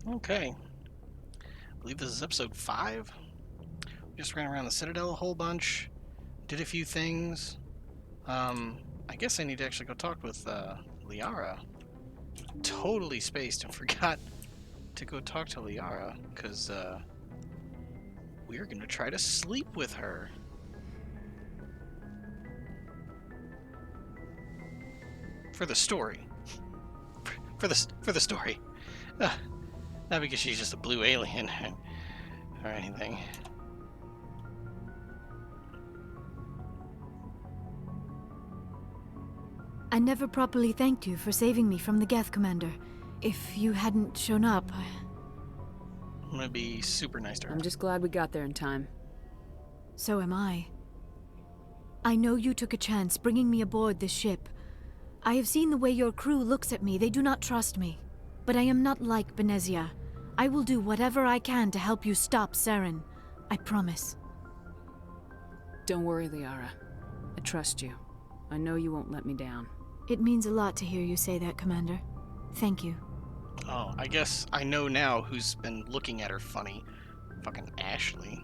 Okay. I believe this is episode 5. We just ran around the Citadel a whole bunch, did a few things. I guess I need to actually go talk with Liara. Totally spaced and forgot to go talk to Liara, because we're going to try to sleep with her. For the story. For the story. Not because she's just a blue alien or anything. I never properly thanked you for saving me from the Geth, Commander. If you hadn't shown up... I'm gonna be super nice to her. I'm just glad we got there in time. So am I. I know you took a chance bringing me aboard this ship. I have seen the way your crew looks at me. They do not trust me. But I am not like Benezia. I will do whatever I can to help you stop Saren. I promise. Don't worry, Liara. I trust you. I know you won't let me down. It means a lot to hear you say that, Commander. Thank you. Oh, I guess I know now who's been looking at her funny. Fucking Ashley.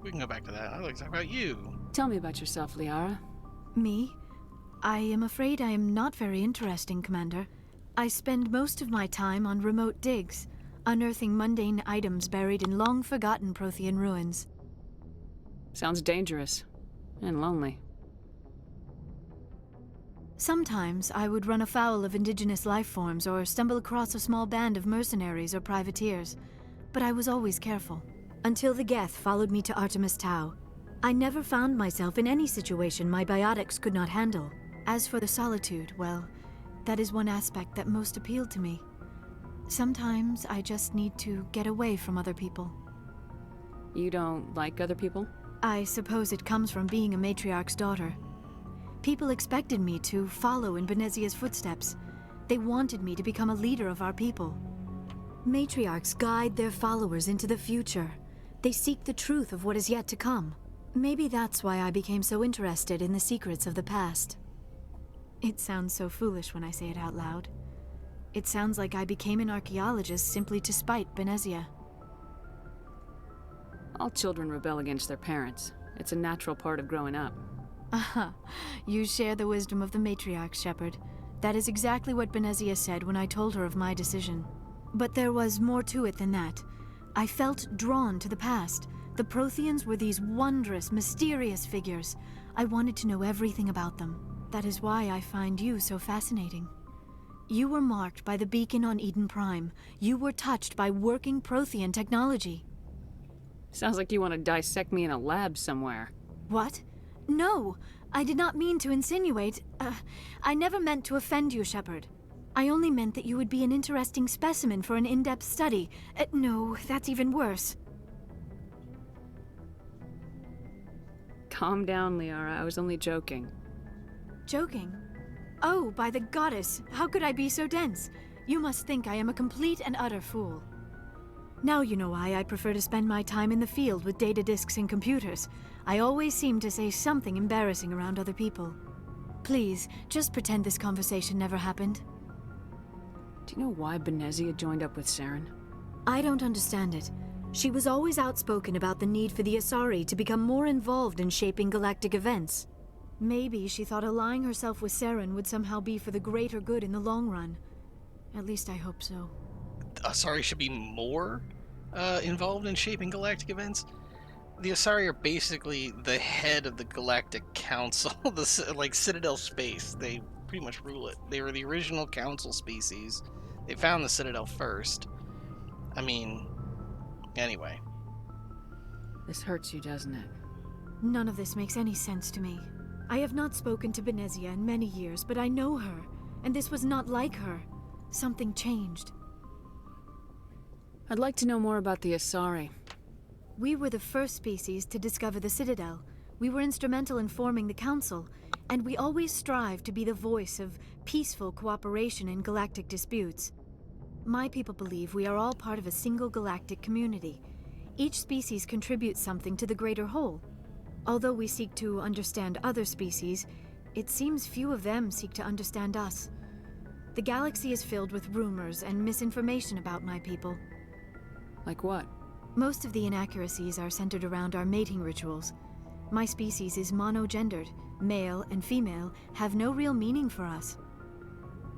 We can go back to that. I'd like to talk about you. Tell me about yourself, Liara. Me? I am afraid I am not very interesting, Commander. I spend most of my time on remote digs, unearthing mundane items buried in long-forgotten Prothean ruins. Sounds dangerous. And lonely. Sometimes I would run afoul of indigenous life forms or stumble across a small band of mercenaries or privateers, but I was always careful. Until the Geth followed me to Artemis Tau. I never found myself in any situation my biotics could not handle. As for the solitude, well, that is one aspect that most appealed to me. Sometimes I just need to get away from other people. You don't like other people? I suppose it comes from being a matriarch's daughter. People expected me to follow in Benezia's footsteps. They wanted me to become a leader of our people. Matriarchs guide their followers into the future. They seek the truth of what is yet to come. Maybe that's why I became so interested in the secrets of the past. It sounds so foolish when I say it out loud. It sounds like I became an archaeologist simply to spite Benezia. All children rebel against their parents. It's a natural part of growing up. Aha, you share the wisdom of the matriarch, Shepard. That is exactly what Benezia said when I told her of my decision. But there was more to it than that. I felt drawn to the past. The Protheans were these wondrous, mysterious figures. I wanted to know everything about them. That is why I find you so fascinating. You were marked by the beacon on Eden Prime. You were touched by working Prothean technology. Sounds like you want to dissect me in a lab somewhere. What? No, I did not mean to insinuate. I never meant to offend you, Shepard. I only meant that you would be an interesting specimen for an in-depth study. No, that's even worse. Calm down, Liara. I was only joking. Joking? Oh, by the goddess, how could I be so dense? You must think I am a complete and utter fool. Now you know why I prefer to spend my time in the field with data disks and computers. I always seem to say something embarrassing around other people. Please, just pretend this conversation never happened. Do you know why Benezia joined up with Saren? I don't understand it. She was always outspoken about the need for the Asari to become more involved in shaping galactic events. Maybe she thought allying herself with Saren would somehow be for the greater good in the long run. At least I hope so. Asari should be more involved in shaping galactic events. The Asari are basically the head of the Galactic Council, like Citadel space. They pretty much rule it. They were the original council species. They found the Citadel first. I mean, anyway. This hurts you, doesn't it? None of this makes any sense to me. I have not spoken to Benezia in many years, but I know her, and this was not like her. Something changed. I'd like to know more about the Asari. We were the first species to discover the Citadel. We were instrumental in forming the Council, and we always strive to be the voice of peaceful cooperation in galactic disputes. My people believe we are all part of a single galactic community. Each species contributes something to the greater whole. Although we seek to understand other species, it seems few of them seek to understand us. The galaxy is filled with rumors and misinformation about my people. Like what? Most of the inaccuracies are centered around our mating rituals. My species is monogendered. Male and female have no real meaning for us.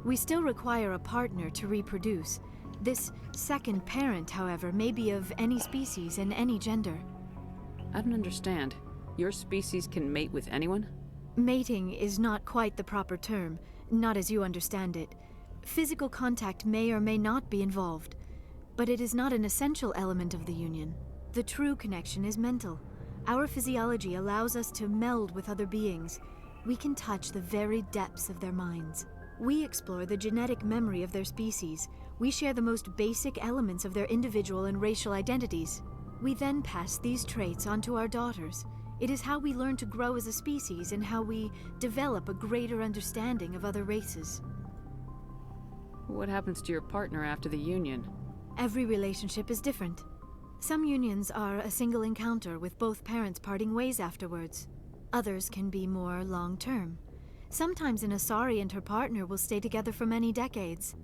We still require a partner to reproduce. This second parent, however, may be of any species and any gender. I don't understand. Your species can mate with anyone? Mating is not quite the proper term, not as you understand it. Physical contact may or may not be involved, but it is not an essential element of the union. The true connection is mental. Our physiology allows us to meld with other beings. We can touch the very depths of their minds. We explore the genetic memory of their species. We share the most basic elements of their individual and racial identities. We then pass these traits on to our daughters. It is how we learn to grow as a species and how we develop a greater understanding of other races. What happens to your partner after the union? Every relationship is different. Some unions are a single encounter with both parents parting ways afterwards. Others can be more long-term. Sometimes an Asari and her partner will stay together for many decades.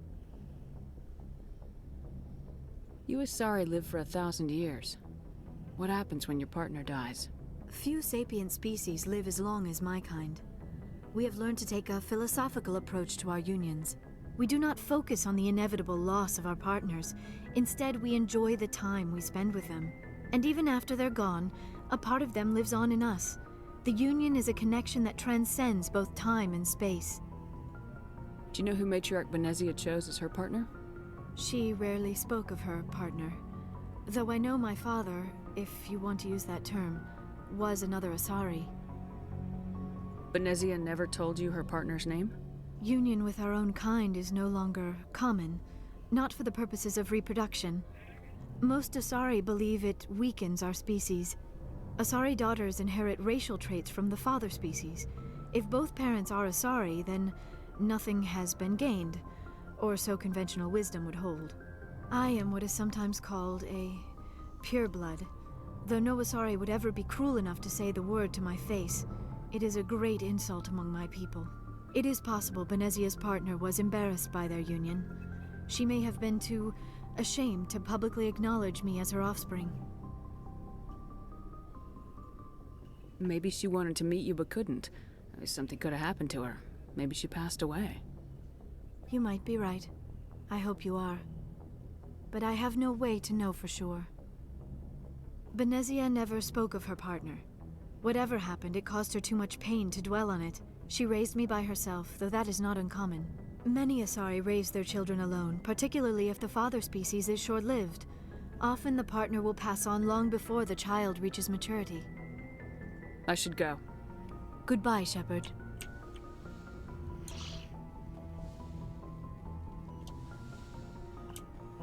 You Asari live for 1,000 years. What happens when your partner dies? Few sapient species live as long as my kind. We have learned to take a philosophical approach to our unions. We do not focus on the inevitable loss of our partners. Instead, we enjoy the time we spend with them. And even after they're gone, a part of them lives on in us. The union is a connection that transcends both time and space. Do you know who Matriarch Benezia chose as her partner? She rarely spoke of her partner. Though I know my father, if you want to use that term, was another Asari. Benezia never told you her partner's name? Union with our own kind is no longer common, not for the purposes of reproduction. Most Asari believe it weakens our species. Asari daughters inherit racial traits from the father species. If both parents are Asari, then nothing has been gained, or so conventional wisdom would hold. I am what is sometimes called a pureblood. Though no Asari would ever be cruel enough to say the word to my face, it is a great insult among my people. It is possible Benezia's partner was embarrassed by their union. She may have been too ashamed to publicly acknowledge me as her offspring. Maybe she wanted to meet you but couldn't. Something could have happened to her. Maybe she passed away. You might be right. I hope you are. But I have no way to know for sure. Benezia never spoke of her partner. Whatever happened, it caused her too much pain to dwell on it. She raised me by herself, though that is not uncommon. Many Asari raise their children alone, particularly if the father species is short-lived. Often the partner will pass on long before the child reaches maturity. I should go. Goodbye, Shepard.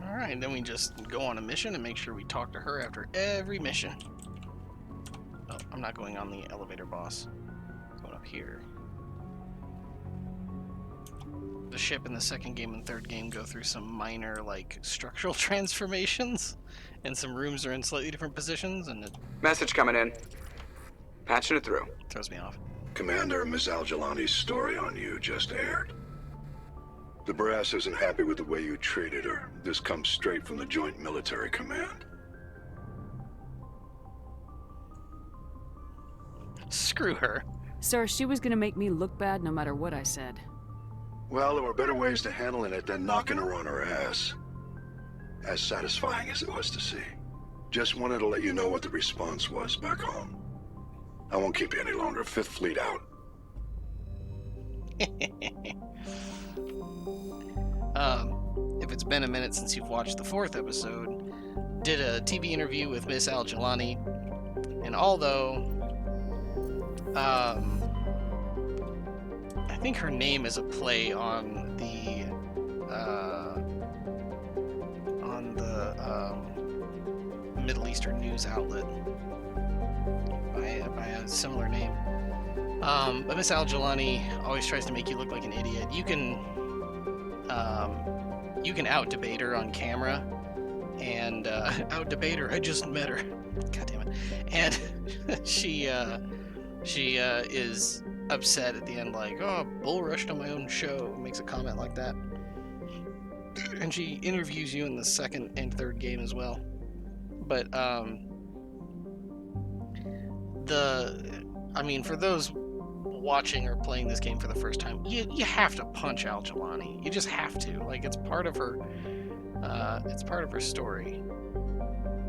Alright, then we just go on a mission and make sure we talk to her after every mission. Oh, I'm not going on the elevator, boss. I'm going up here. The ship in the second game and third game go through some minor, like, structural transformations, and some rooms are in slightly different positions, and it Message coming in. Patching it through. throws me off. Commander, Miss Al-Jalani's story on you just aired. The brass isn't happy with the way you treated her. This comes straight from the Joint Military Command. Screw her. Sir, she was gonna make me look bad no matter what I said. Well, there were better ways to handling it than knocking her on her ass. As satisfying as it was to see. Just wanted to let you know what the response was back home. I won't keep you any longer. Fifth Fleet out. If it's been a minute since you've watched the fourth episode, did a TV interview with Miss Al-Jalani, and although I think her name is a play on the Middle Eastern news outlet by a similar name. But Miss Al-Jalani always tries to make you look like an idiot. You can out-debate her on camera, and out-debate her. I just met her. God damn it. And she is upset at the end, like, oh, bull rushed on my own show, makes a comment like that. And she interviews you in the second and third game as well. But, I mean, for those watching or playing this game for the first time, you have to punch Al-Jalani. You just have to. Like, it's part of her story.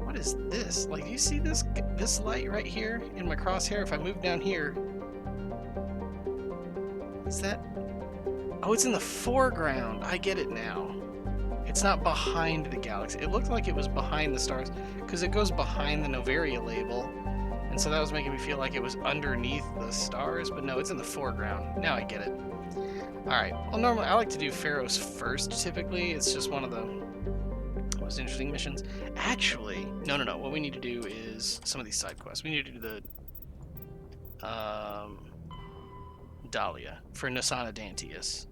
What is this? Like, do you see this light right here in my crosshair? If I move down here, is that? Oh, it's in the foreground. I get it now. It's not behind the galaxy. It looked like it was behind the stars because it goes behind the Noveria label. And so that was making me feel like it was underneath the stars, but no, it's in the foreground. Now I get it. Alright, well normally I like to do Pharaohs first, typically. It's just one of the most interesting missions. Actually, no. What we need to do is some of these side quests. We need to do the Dahlia for Nassana Dantius.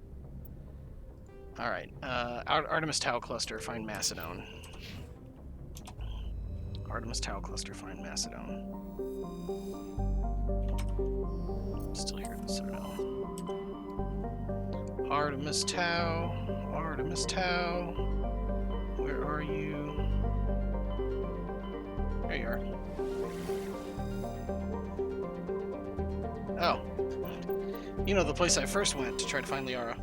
Alright, Artemis Tau Cluster, find Macedon. Artemis Tau Cluster, find Macedon. Still here in the Citadel. Artemis Tau. Where are you? There you are. Oh. You know the place I first went to try to find Liara.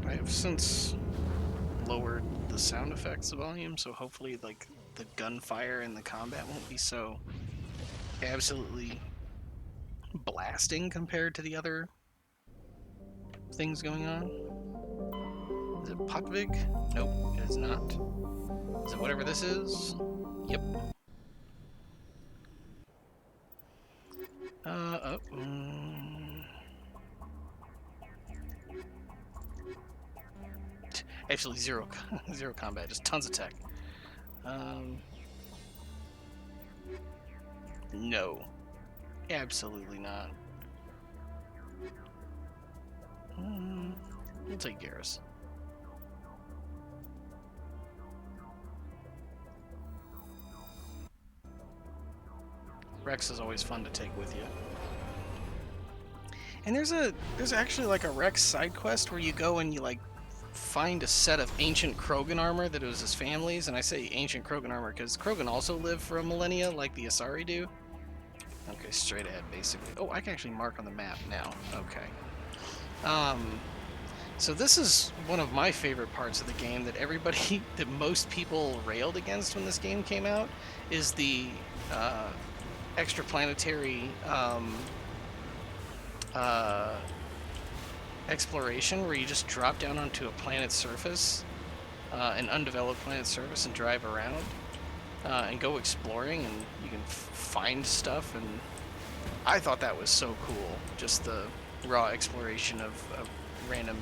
I've since lowered the sound effects volume, so hopefully, like, the gunfire and the combat won't be so absolutely blasting compared to the other things going on. Is it Putvig? Nope, it is not. Is it whatever this is? Yep. Actually, zero combat, just tons of tech. No. Absolutely not. We'll take Garrus. Rex is always fun to take with you. And there's actually like a Rex side quest where you go and you like find a set of ancient Krogan armor that was his family's, and I say ancient Krogan armor because Krogan also live for a millennia like the Asari do. Okay, straight ahead basically. Oh, I can actually mark on the map now. Okay. So this is one of my favorite parts of the game that that most people railed against when this game came out, is the extraplanetary exploration where you just drop down onto a planet's surface, an undeveloped planet's surface, and drive around and go exploring, and you can find stuff. And I thought that was so cool, just the raw exploration of random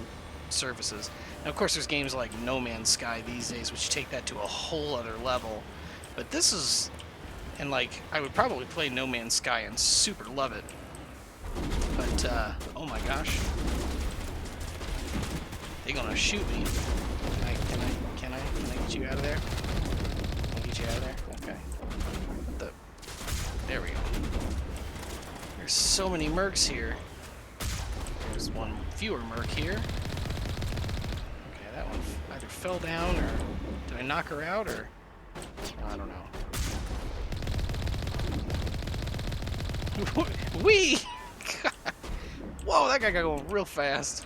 surfaces. Now, of course, there's games like No Man's Sky these days which take that to a whole other level, but this is, and like, I would probably play No Man's Sky and super love it, but oh my gosh, they're gonna shoot me. Can I get you out of there? Can I get you out of there? Okay. There we go. There's so many mercs here. There's one fewer merc here. Okay, that one either fell down, or did I knock her out, or I don't know. Wee! Whoa, that guy got going real fast.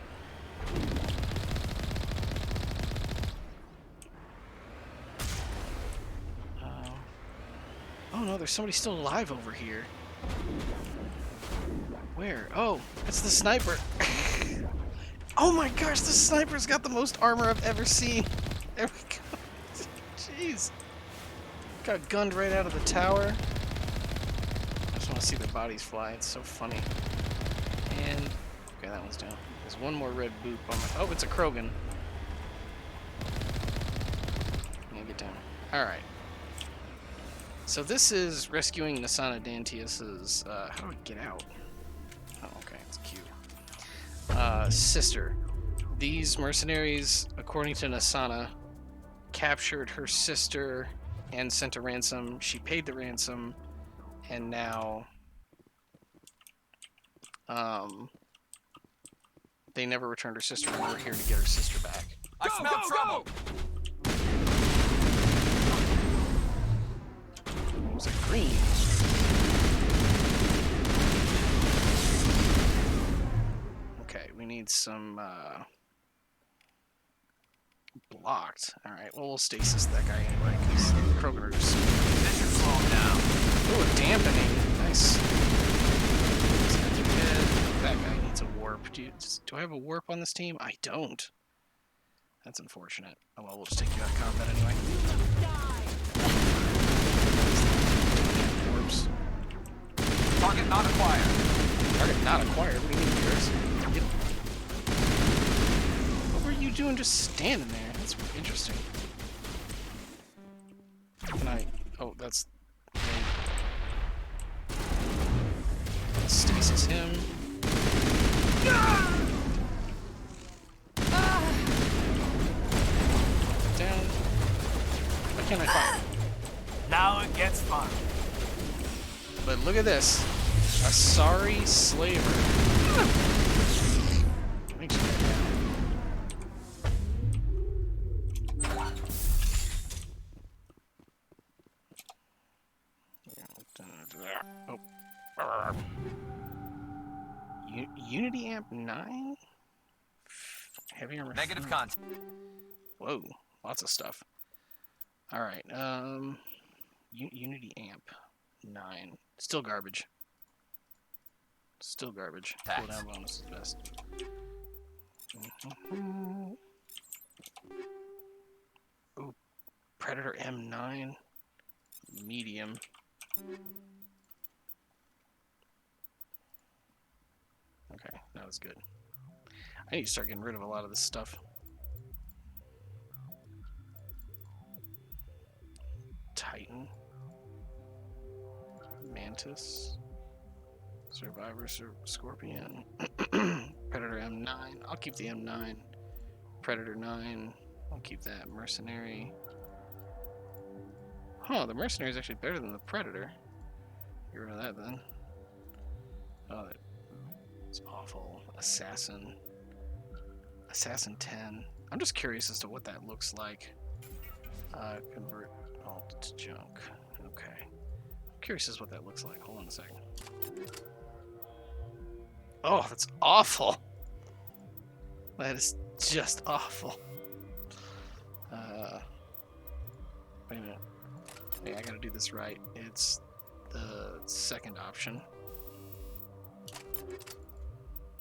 Oh no, there's somebody still alive over here. Where? Oh, it's the sniper. Oh my gosh, the sniper's got the most armor I've ever seen. There we go. Jeez. Got gunned right out of the tower. I just want to see their bodies fly. It's so funny. And okay, that one's down. There's one more red boop on my. Oh, it's a Krogan. Yeah, get down. All right. So this is rescuing Nassana Dantius's. How do we get out? Oh, okay, it's cute. Sister, These mercenaries, according to Nassana, captured her sister and sent a ransom. She paid the ransom, and now they never returned her sister, and we're here to get her sister back. I smell trouble. It was a green. Okay, we need some blocked. All right, well, we'll stasis that guy anyway, because Kroganers. This should slow him down. Oh, a dampening. Nice. That guy needs a warp. Do I have a warp on this team? I don't. That's unfortunate. Oh well, we'll just take you out of combat anyway. Warps. Target not acquired. Target not acquired? What do you mean, Chris? What were you doing just standing there? That's interesting. Can I... Oh, that's... Stasis him. Down. Why can't I fire? Now it gets fun. But look at this. A sorry slaver. Makes you go down. Oh. Unity amp 9? Heavy armor. Negative content. Whoa, lots of stuff. All right, Unity amp 9. Still garbage. Still garbage. Tax. Cooldown bonus is best. Ooh, Predator M9. Medium. Okay, that was good. I need to start getting rid of a lot of this stuff. Titan. Mantis. Survivor Scorpion. Predator M9. I'll keep the M9. Predator 9. I'll keep that. Mercenary. Huh, the Mercenary is actually better than the Predator. Get rid of that then. Oh, it's awful. Assassin. Assassin 10. I'm just curious as to what that looks like. Convert alt to junk. Okay. I'm curious as to what that looks like. Hold on a second. Oh, that's awful. That is just awful. Wait a minute. Hey, I gotta do this right. It's the second option.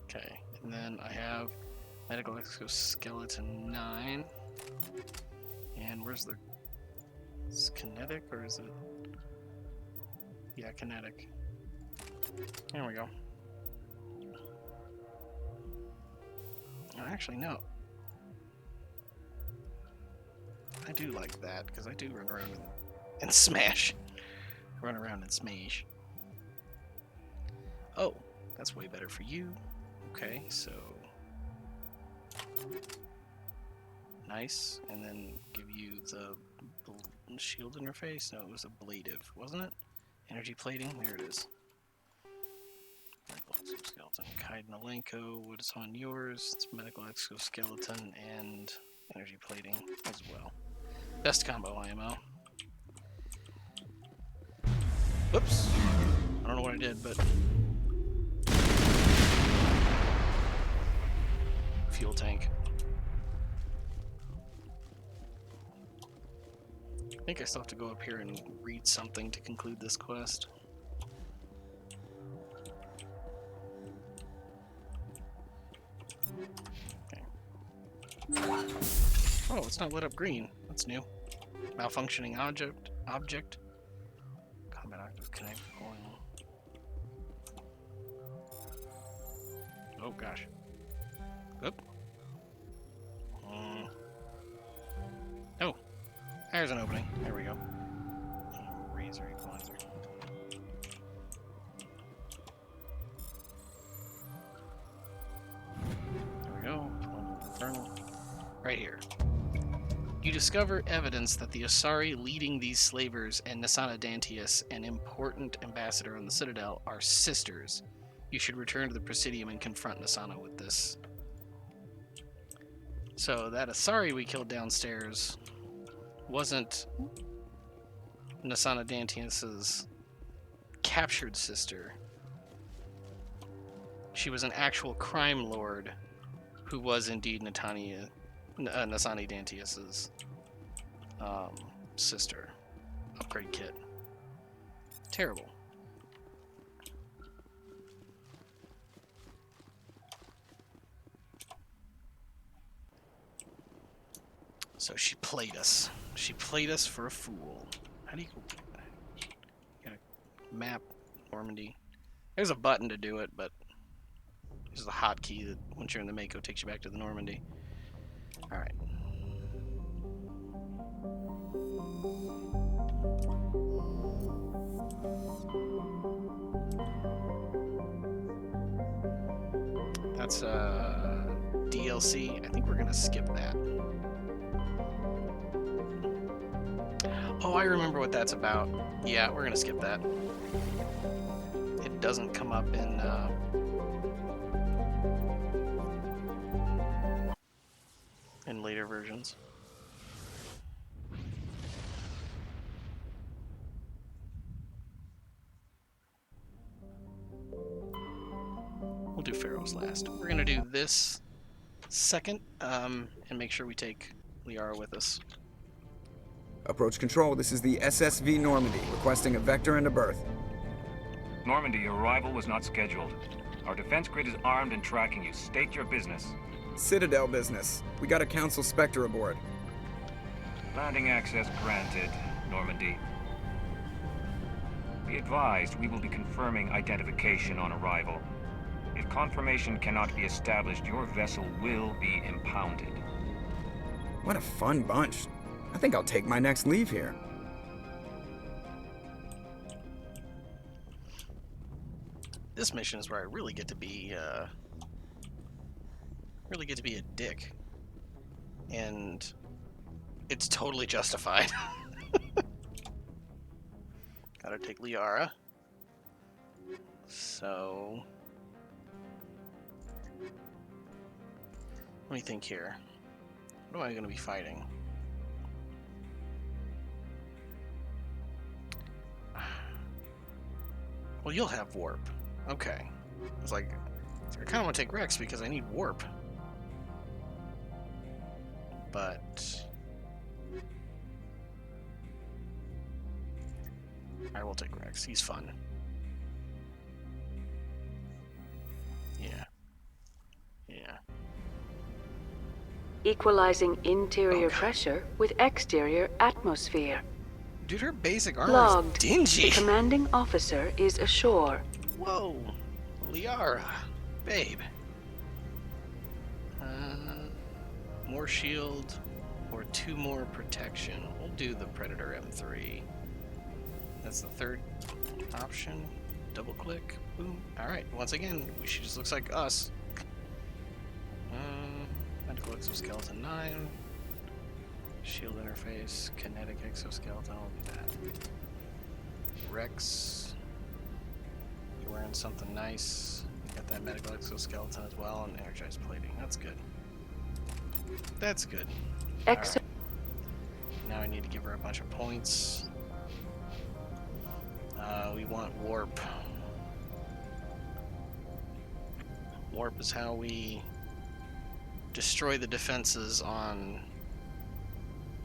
Okay, and then I have medical exoskeleton 9. And where's the... Is it kinetic or is it... Yeah, kinetic. There we go. Actually, no. I do like that, because I do run around and smash. Run around and smash. Oh, that's way better for you. Okay, so... Nice, and then give you the shield interface. No, it was ablative, wasn't it? Energy plating, there it is. Medical exoskeleton. Kaiden Alenko, what is on yours? It's medical exoskeleton and energy plating as well. Best combo IMO. Whoops. I don't know what I did, but... Fuel tank. I think I still have to go up here and read something to conclude this quest. Okay. Oh, it's not lit up green. That's new. Malfunctioning object. Combat active connect coil. Oh gosh. Oop. Oh. There's an opening. There we go. Razor equalizer. There we go. Inferno. discover evidence that the Asari leading these slavers and Nassana Dantius, an important ambassador on the Citadel, are sisters. You should return to the Presidium and confront Nassana with this. So that Asari we killed downstairs wasn't Nassana Dantius's captured sister. She was an actual crime lord who was indeed Nassani Dantius's sister. Upgrade kit. Terrible. So she played us. She played us for a fool. How do you gotta map Normandy? There's a button to do it, but there's the hotkey that once you're in the Mako takes you back to the Normandy. All right. That's DLC. I think we're gonna skip that. Oh, I remember what that's about. Yeah, we're gonna skip that. It doesn't come up in later versions. We'll do Pharaoh's last. We're gonna do this second, and make sure we take Liara with us. Approach control, this is the SSV Normandy, requesting a vector and a berth. Normandy, your arrival was not scheduled. Our defense grid is armed and tracking you. State your business. Citadel business. We got a Council Spectre aboard. Landing access granted, Normandy. Be advised, we will be confirming identification on arrival. If confirmation cannot be established, your vessel will be impounded. What a fun bunch. I think I'll take my next leave here. This mission is where I really get to be a dick, and it's totally justified. Gotta take Liara. So, what do you think here? What am I gonna be fighting? Well, you'll have warp. Okay. It's like, I kind of want to take Rex because I need warp. But I will take Rex. He's fun. Yeah. Yeah. Equalizing interior Okay. pressure with exterior atmosphere. Dude, her basic armor Logged. is dingy. The commanding officer is ashore. Whoa. Liara. Babe. More shield or 2 more protection. We'll do the Predator M3. That's the third option. Double click. Boom. Alright, once again, she just looks like us. Medical exoskeleton 9. Shield interface. Kinetic exoskeleton. I'll do that. Rex. You're wearing something nice. You got that medical exoskeleton as well, and energized plating. That's good. That's good. Exo. Alright. Now I need to give her a bunch of points. We want warp. Warp is how we destroy the defenses on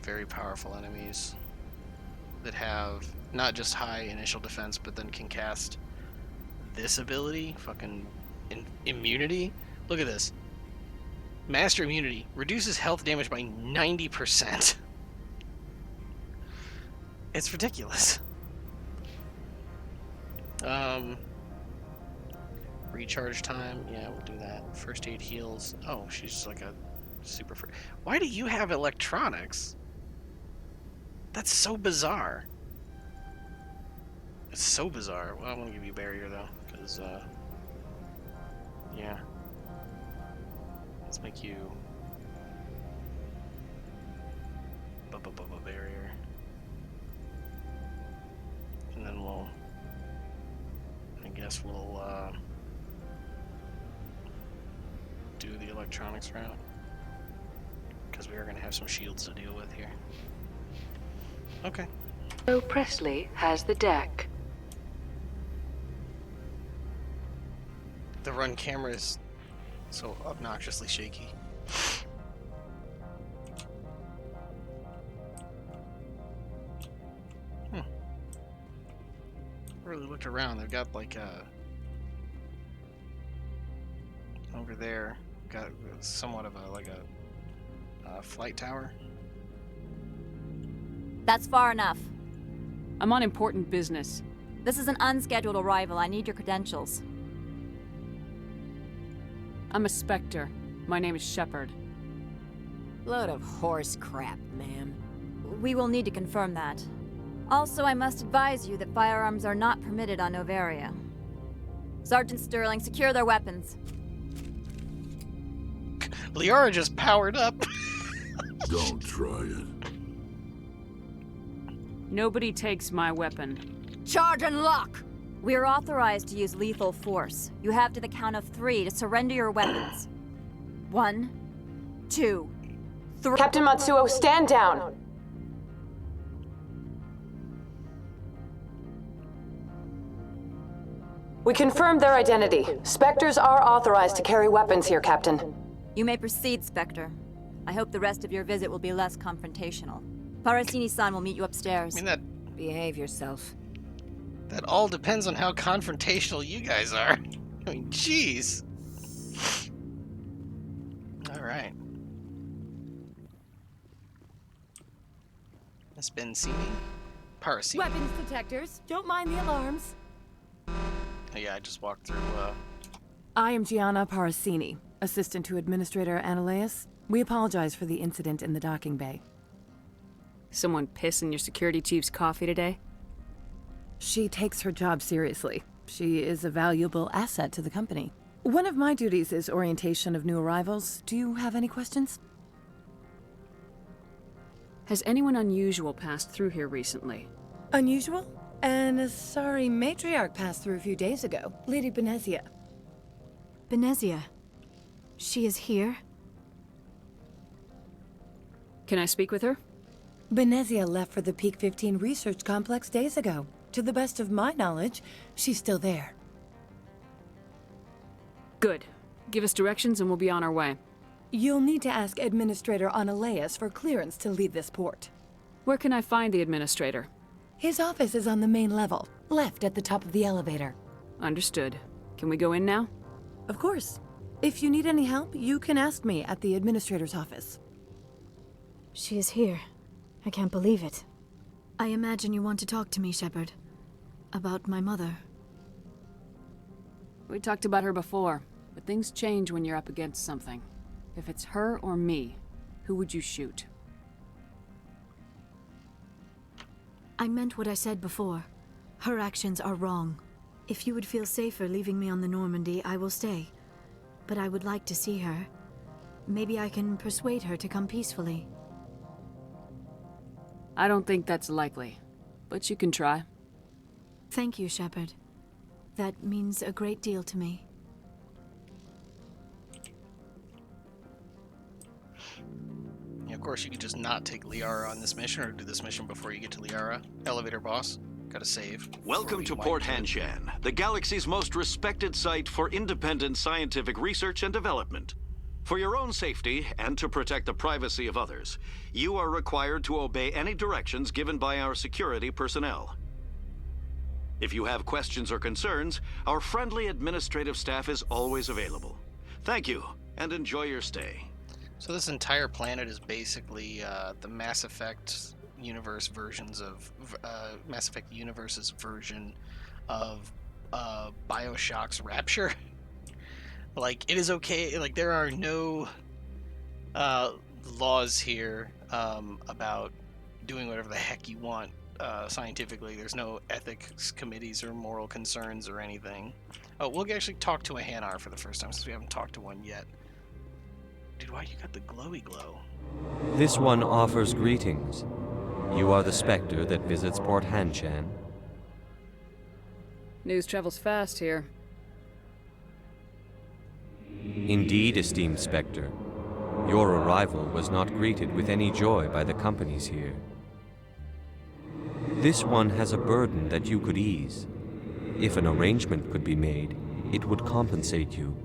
very powerful enemies that have not just high initial defense, but then can cast this ability, fucking immunity. Look at this. Master immunity reduces health damage by 90%. It's ridiculous. Recharge time, yeah, we'll do that. First aid heals. Oh, she's like a super. Why do you have electronics? That's so bizarre. It's so bizarre. Well, I want to give you barrier though, because yeah. Let's make you up above a barrier. And then I guess we'll do the electronics route. Because we are going to have some shields to deal with here. Okay. So Presley has the deck. The run camera is so obnoxiously shaky. Really looked around. They've got like over there, got somewhat of a flight tower. That's far enough. I'm on important business. This is an unscheduled arrival. I need your credentials. I'm a Spectre. My name is Shepard. Load of horse crap, ma'am. We will need to confirm that. Also, I must advise you that firearms are not permitted on Noveria. Sergeant Sterling, secure their weapons. Liara just powered up. Don't try it. Nobody takes my weapon. Charge and lock! We are authorized to use lethal force. You have to the count of 3 to surrender your weapons. 1, 2, 3. Captain Matsuo, stand down! We confirmed their identity. Spectres are authorized to carry weapons here, Captain. You may proceed, Spectre. I hope the rest of your visit will be less confrontational. Parasini-san will meet you upstairs. I mean, Behave yourself. that all depends on how confrontational you guys are. I mean, jeez. All right. Miss Benzini? Parasini. Weapons detectors. Don't mind the alarms. Oh, yeah, I just walked through, I am Gianna Parasini, assistant to Administrator Ananias. We apologize for the incident in the docking bay. Someone piss in your security chief's coffee today? She takes her job seriously. She is a valuable asset to the company. One of my duties is orientation of new arrivals. Do you have any questions? Has anyone unusual passed through here recently? Unusual? And a sorry matriarch passed through a few days ago. Lady Benezia. Benezia. She is here? Can I speak with her? Benezia left for the Peak 15 research complex days ago. To the best of my knowledge, she's still there. Good. Give us directions and we'll be on our way. You'll need to ask Administrator Ananias for clearance to leave this port. Where can I find the administrator? His office is on the main level, left at the top of the elevator. Understood. Can we go in now? Of course. If you need any help, you can ask me at the administrator's office. She is here. I can't believe it. I imagine you want to talk to me, Shepard. About my mother. We talked about her before, but things change when you're up against something. If it's her or me, who would you shoot? I meant what I said before. Her actions are wrong. If you would feel safer leaving me on the Normandy, I will stay. But I would like to see her. Maybe I can persuade her to come peacefully. I don't think that's likely, but you can try. Thank you, Shepard. That means a great deal to me. Yeah, of course, you could just not take Liara on this mission or do this mission before you get to Liara. Elevator boss. Gotta save. Welcome to Port Hanshan, the galaxy's most respected site for independent scientific research and development. For your own safety and to protect the privacy of others, you are required to obey any directions given by our security personnel. If you have questions or concerns, our friendly administrative staff is always available. Thank you, and enjoy your stay. So this entire planet is basically the Mass Effect universe versions of Mass Effect universe's version of BioShock's Rapture. Like, it is okay. Like, there are no laws here about doing whatever the heck you want scientifically. There's no ethics committees or moral concerns or anything. Oh, we'll actually talk to a Hanar for the first time since we haven't talked to one yet. Dude, why you got the glowy glow? This one offers greetings. You are the Spectre that visits Port Hanshan. News travels fast here. Indeed, esteemed Spectre. Your arrival was not greeted with any joy by the companies here. This one has a burden that you could ease. If an arrangement could be made, it would compensate you.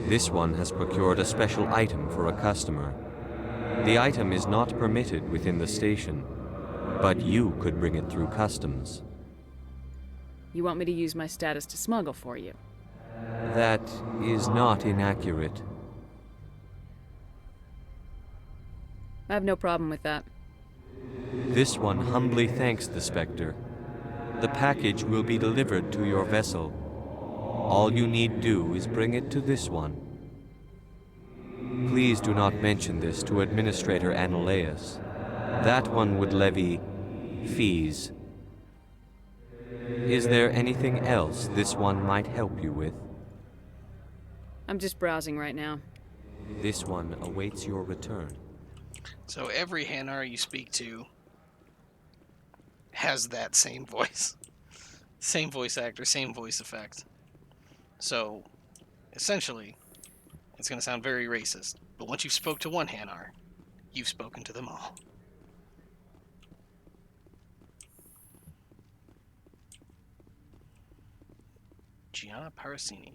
This one has procured a special item for a customer. The item is not permitted within the station, but you could bring it through customs. You want me to use my status to smuggle for you? That is not inaccurate. I have no problem with that. This one humbly thanks the Spectre. The package will be delivered to your vessel. All you need do is bring it to this one. Please do not mention this to Administrator Ananias. That one would levy fees. Is there anything else this one might help you with? I'm just browsing right now. This one awaits your return. So every Hanar you speak to has that same voice. Same voice actor, same voice effect. So, essentially, it's going to sound very racist, but once you've spoke to one Hanar, you've spoken to them all. Gianna Parasini.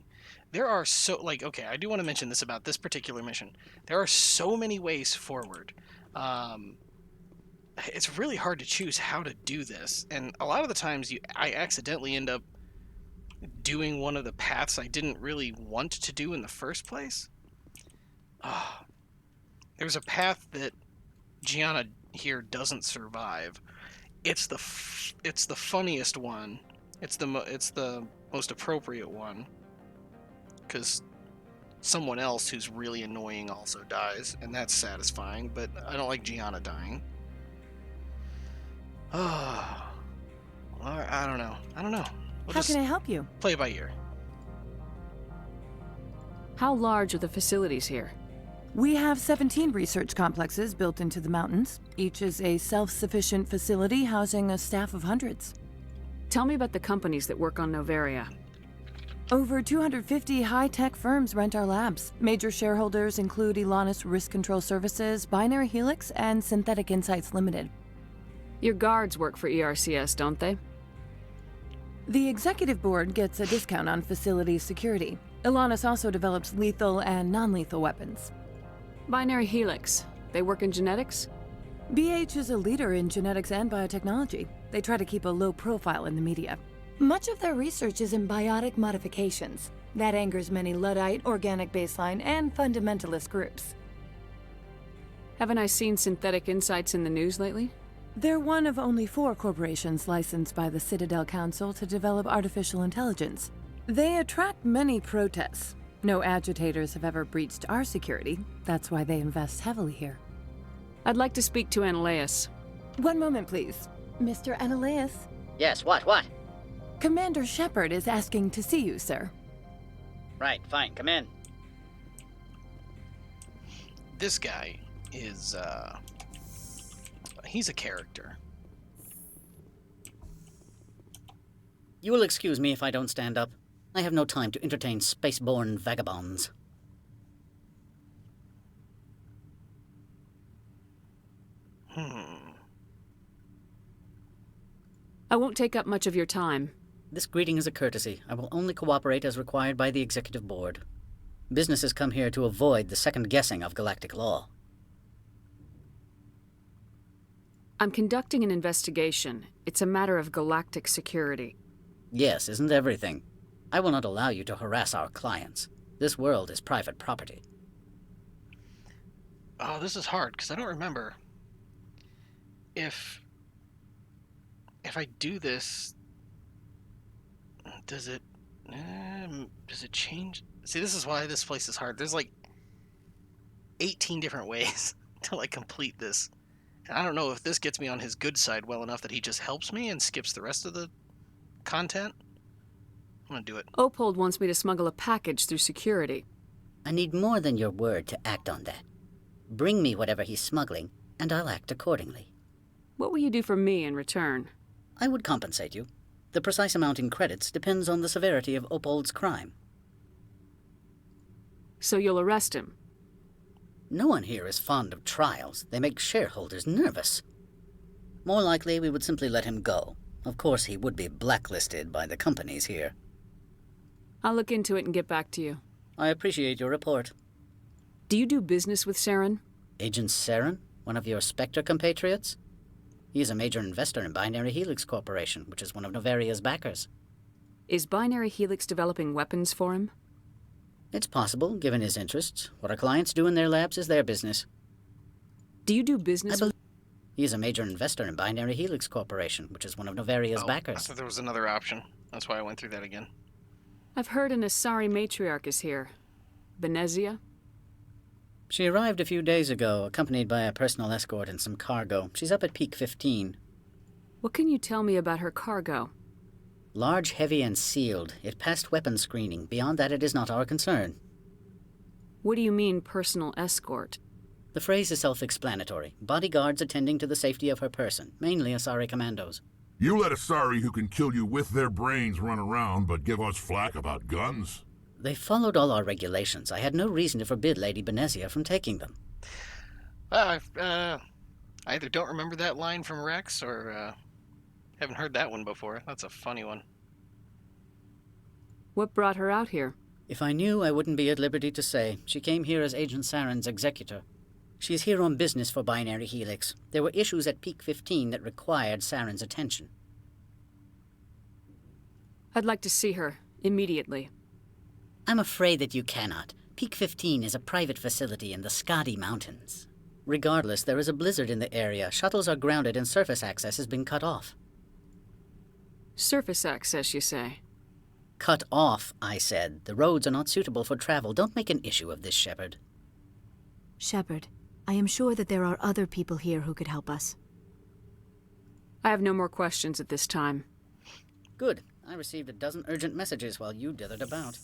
There are so, like, okay, I do want to mention this about this particular mission. There are so many ways forward. It's really hard to choose how to do this, and a lot of the times I accidentally end up doing one of the paths I didn't really want to do in the first place. There's a path that Gianna here doesn't survive. It's the funniest one. It's the most appropriate one, because someone else who's really annoying also dies, and that's satisfying. But I don't like Gianna dying. I don't know. How can I help you? Play it by ear. How large are the facilities here? We have 17 research complexes built into the mountains. Each is a self-sufficient facility housing a staff of hundreds. Tell me about the companies that work on Noveria. Over 250 high-tech firms rent our labs. Major shareholders include Elanus Risk Control Services, Binary Helix, and Synthetic Insights Limited. Your guards work for ERCS, don't they? The executive board gets a discount on facility security. Elanus also develops lethal and non-lethal weapons. Binary Helix. They work in genetics? BH is a leader in genetics and biotechnology. They try to keep a low profile in the media. Much of their research is in biotic modifications. That angers many Luddite, organic baseline, and fundamentalist groups. Haven't I seen Synthetic Insights in the news lately? They're one of only 4 corporations licensed by the Citadel Council to develop artificial intelligence. They attract many protests. No agitators have ever breached our security. That's why they invest heavily here. I'd like to speak to Ananias. One moment, please. Mr. Ananias? Yes, what? Commander Shepard is asking to see you, sir. Right, fine, come in. This guy is, he's a character. You will excuse me if I don't stand up. I have no time to entertain spaceborne vagabonds. I won't take up much of your time. This greeting is a courtesy. I will only cooperate as required by the Executive Board. Businesses come here to avoid the second guessing of galactic law. I'm conducting an investigation. It's a matter of galactic security. Yes, isn't everything? I will not allow you to harass our clients. This world is private property. Oh, this is hard, because I don't remember if I do this, does it change? See, this is why this place is hard. There's like 18 different ways to like complete this. And I don't know if this gets me on his good side well enough that he just helps me and skips the rest of the content. I'm gonna do it. Opold wants me to smuggle a package through security. I need more than your word to act on that. Bring me whatever he's smuggling, and I'll act accordingly. What will you do for me in return? I would compensate you. The precise amount in credits depends on the severity of Opold's crime. So you'll arrest him? No one here is fond of trials. They make shareholders nervous. More likely, we would simply let him go. Of course, he would be blacklisted by the companies here. I'll look into it and get back to you. I appreciate your report. Do you do business with Saren? Agent Saren? One of your Spectre compatriots? He is a major investor in Binary Helix Corporation, which is one of Noveria's backers. Is Binary Helix developing weapons for him? It's possible, given his interests. What our clients do in their labs is their business. Do you do business with... He is a major investor in Binary Helix Corporation, which is one of Noveria's backers. I thought there was another option. That's why I went through that again. I've heard an Asari matriarch is here. Venezia? She arrived a few days ago, accompanied by a personal escort and some cargo. She's up at Peak 15. What can you tell me about her cargo? Large, heavy, and sealed. It passed weapons screening. Beyond that, it is not our concern. What do you mean, personal escort? The phrase is self-explanatory. Bodyguards attending to the safety of her person, mainly Asari commandos. You let Asari who can kill you with their brains run around, but give us flack about guns? They followed all our regulations. I had no reason to forbid Lady Benezia from taking them. I either don't remember that line from Rex, or haven't heard that one before. That's a funny one. What brought her out here? If I knew, I wouldn't be at liberty to say. She came here as Agent Saren's executor. She is here on business for Binary Helix. There were issues at Peak 15 that required Saren's attention. I'd like to see her, immediately. I'm afraid that you cannot. Peak 15 is a private facility in the Skadi Mountains. Regardless, there is a blizzard in the area. Shuttles are grounded and surface access has been cut off. Surface access, you say? Cut off, I said. The roads are not suitable for travel. Don't make an issue of this, Shepard. Shepard, I am sure that there are other people here who could help us. I have no more questions at this time. Good. I received a dozen urgent messages while you dithered about.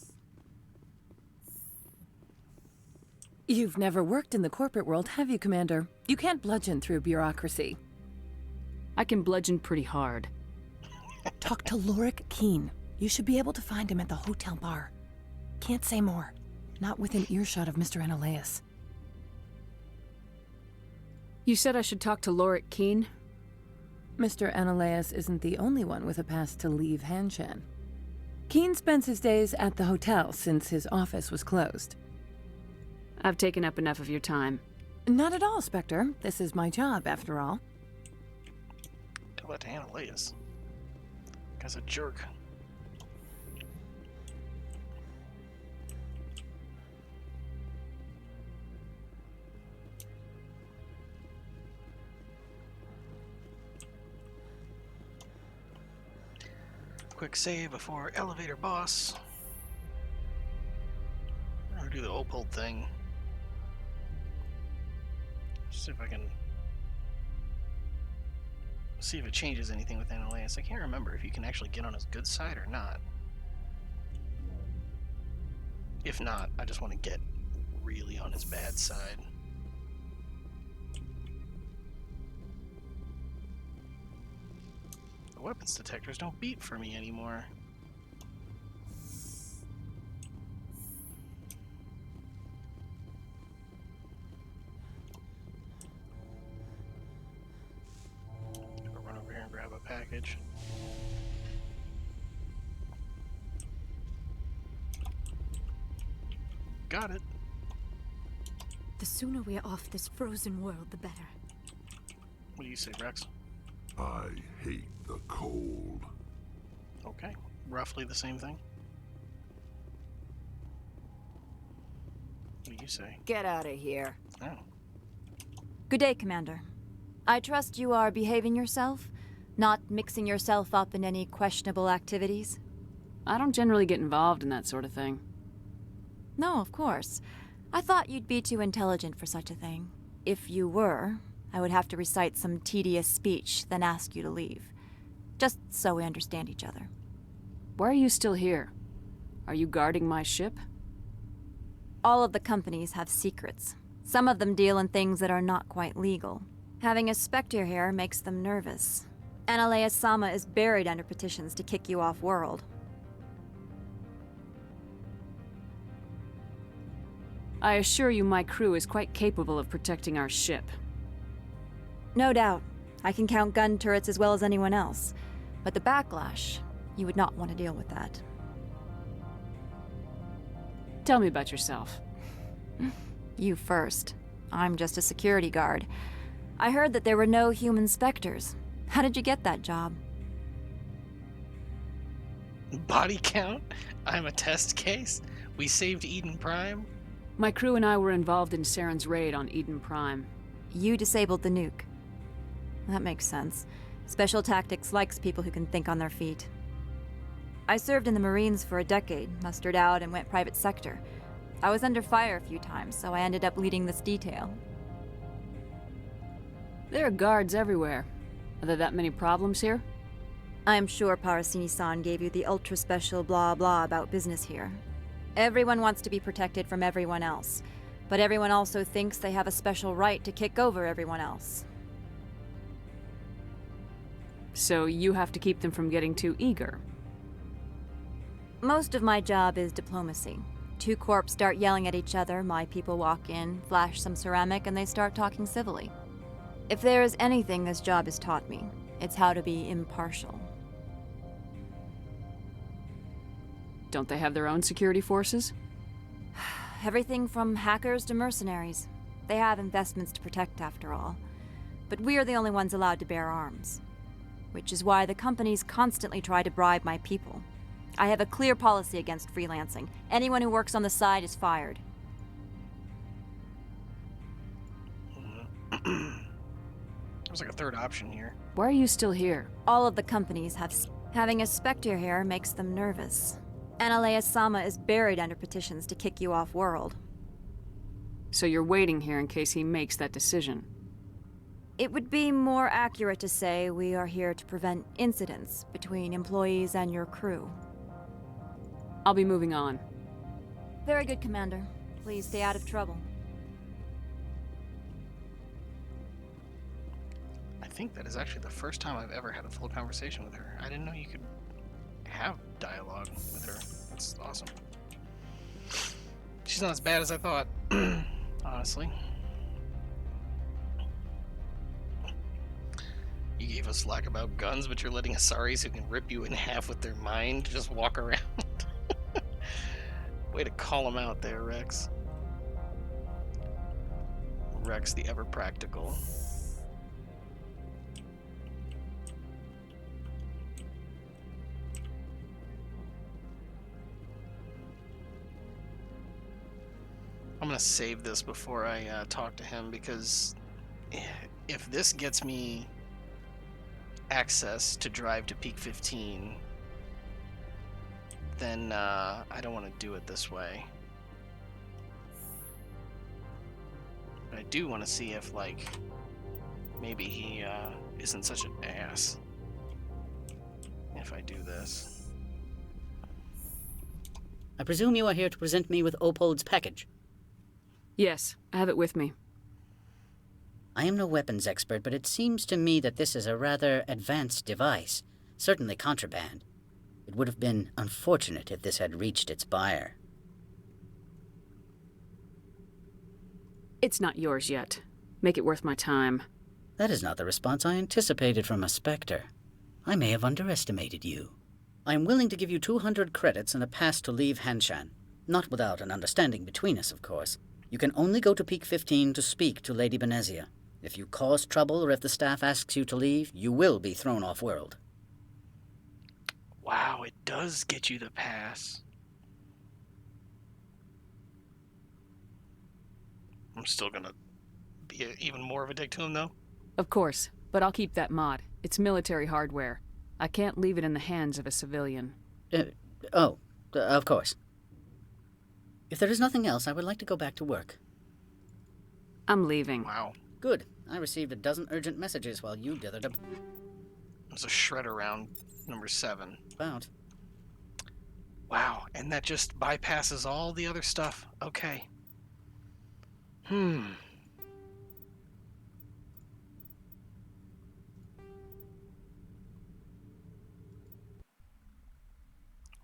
You've never worked in the corporate world, have you, Commander? You can't bludgeon through bureaucracy. I can bludgeon pretty hard. Talk to Lorik Keene. You should be able to find him at the hotel bar. Can't say more. Not within earshot of Mr. Analaeus. You said I should talk to Lorik Keene? Mr. Analaeus isn't the only one with a pass to leave Hanshan. Keene spends his days at the hotel since his office was closed. I've taken up enough of your time. Not at all, Spectre. This is my job, after all. Tell that to Analaeus. Guy's a jerk. Quick save before elevator boss. I'm gonna do the Opold thing. See if I can see if it changes anything with Analaeus. I can't remember if you can actually get on his good side or not. If not, I just want to get really on his bad side. The weapons detectors don't beep for me anymore. Run over here and grab a package. Got it. The sooner we're off this frozen world, the better. What do you say, Rex? I hate the cold. Okay, roughly the same thing. What do you say? Get out of here. Oh. Good day, Commander. I trust you are behaving yourself, not mixing yourself up in any questionable activities? I don't generally get involved in that sort of thing. No, of course. I thought you'd be too intelligent for such a thing. If you were, I would have to recite some tedious speech, then ask you to leave. Just so we understand each other. Why are you still here? Are you guarding my ship? All of the companies have secrets. Some of them deal in things that are not quite legal. Having a Spectre here makes them nervous. Nassana is buried under petitions to kick you off-world. I assure you my crew is quite capable of protecting our ship. No doubt. I can count gun turrets as well as anyone else. But the backlash, you would not want to deal with that. Tell me about yourself. You first. I'm just a security guard. I heard that there were no human Spectres. How did you get that job? Body count? I'm a test case? We saved Eden Prime? My crew and I were involved in Saren's raid on Eden Prime. You disabled the nuke. That makes sense. Special Tactics likes people who can think on their feet. I served in the Marines for a decade, mustered out, and went private sector. I was under fire a few times, so I ended up leading this detail. There are guards everywhere. Are there that many problems here? I'm sure Parasini-san gave you the ultra-special blah-blah about business here. Everyone wants to be protected from everyone else, but everyone also thinks they have a special right to kick over everyone else. So you have to keep them from getting too eager. Most of my job is diplomacy. Two corps start yelling at each other, my people walk in, flash some ceramic, and they start talking civilly. If there is anything this job has taught me, it's how to be impartial. Don't they have their own security forces? Everything from hackers to mercenaries. They have investments to protect, after all. But we are the only ones allowed to bear arms. Which is why the companies constantly try to bribe my people. I have a clear policy against freelancing. Anyone who works on the side is fired. There's like a third option here. Why are you still here? All of the companies have... Having a Spectre here makes them nervous. Nassana is buried under petitions to kick you off-world. So you're waiting here in case he makes that decision? It would be more accurate to say we are here to prevent incidents between employees and your crew. I'll be moving on. Very good, Commander. Please stay out of trouble. I think that is actually the first time I've ever had a full conversation with her. I didn't know you could have dialogue with her. That's awesome. She's not as bad as I thought, honestly. You gave us slack about guns, but you're letting Asaris who can rip you in half with their mind just walk around. Way to call him out there, Rex. Rex the ever practical. I'm gonna save this before I talk to him, because if this gets me access to drive to Peak 15, then I don't want to do it this way. But I do want to see if, like, maybe he isn't such an ass if I do this. I presume you are here to present me with Opold's package? Yes, I have it with me. I am no weapons expert, but it seems to me that this is a rather advanced device. Certainly contraband. It would have been unfortunate if this had reached its buyer. It's not yours yet. Make it worth my time. That is not the response I anticipated from a Spectre. I may have underestimated you. I am willing to give you 200 credits and a pass to leave Hanshan. Not without an understanding between us, of course. You can only go to Peak 15 to speak to Lady Benezia. If you cause trouble or if the staff asks you to leave, you will be thrown off-world. Wow, it does get you the pass. I'm still gonna be even more of a dick to him, though. Of course, but I'll keep that mod. It's military hardware. I can't leave it in the hands of a civilian. Of course. If there is nothing else, I would like to go back to work. I'm leaving. Wow. Good. I received a dozen urgent messages while you dithered up. There's a shredder round number 7. About. Wow, and that just bypasses all the other stuff. Okay. Wow.